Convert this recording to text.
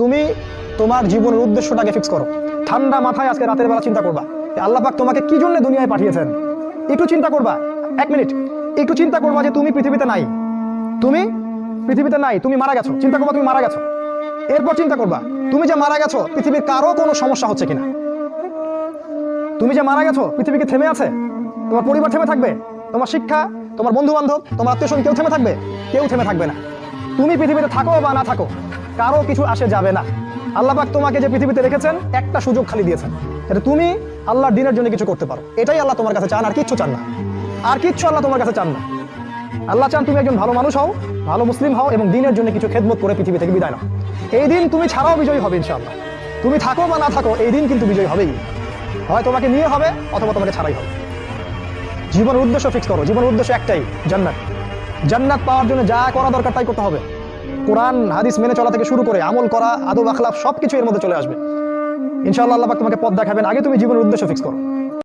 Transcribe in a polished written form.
তুমি তোমার জীবনের উদ্দেশ্যটাকে ফিক্স করো। ঠান্ডা মাথায় আজকে রাতের বেলা চিন্তা করবা আল্লাহ পাক তোমাকে কি জন্য দুনিয়ায় পাঠিয়েছেন। একটু চিন্তা করবা, 1 মিনিট একটু চিন্তা করবা যে তুমি পৃথিবীতে নাই, তুমি পৃথিবীতে নাই, তুমি মারা গেছো। চিন্তা করবা তুমি মারা গেছো। এরপর চিন্তা করবা তুমি যে মারা গেছো পৃথিবীর কারো কোনো সমস্যা হচ্ছে কিনা। তুমি যে মারা গেছো পৃথিবী কি থেমে আছে? তোমার পরিবার থেমে থাকবে? তোমার শিক্ষা, তোমার বন্ধু বান্ধব, তোমার আত্মীয়স্বজন কেউ থেমে থাকবে? কেউ থেমে থাকবে না। তুমি পৃথিবীতে থাকো বা না থাকো কারো কিছু আসে যাবে না। আল্লাহ পাক তোমাকে যে পৃথিবীতে রেখেছেন একটা সুযোগ খালি দিয়েছেন, এটা তুমি আল্লাহর দ্বীনের জন্য কিছু করতে পারো। এটাই আল্লাহ তোমার কাছে চান, আর কিচ্ছু চান না। আর কিচ্ছু আল্লাহ তোমার কাছে চান না। আল্লাহ চান তুমি একজন ভালো মানুষ হও, ভালো মুসলিম হও এবং দ্বীনের জন্য কিছু খেদমত করে পৃথিবী থেকে বিদায় নাও। এই দিন তুমি ছাড়াও বিজয়ী হবে ইনশাআল্লাহ। তুমি থাকো বা না থাকো এই দিন কিন্তু বিজয়ী হবেই। হয় তোমাকে নিয়ে হবে অথবা তোমাকে ছাড়াই হবে। জীবনের উদ্দেশ্য ফিক্স করো। জীবনের উদ্দেশ্য একটাই, জান্নাত। জান্নাত পাওয়ার জন্য যা করা দরকার তাই করতে হবে। কোরআন হাদিস মেনে চলা থেকে শুরু করে আমল করা, আদব আখলাক সবকিছু এর মধ্যে চলে আসবে ইনশাআল্লাহ। আল্লাহ পাক তোমাকে পথ দেখাবেন। আগে তুমি জীবনের উদ্দেশ্য ফিক্স করো।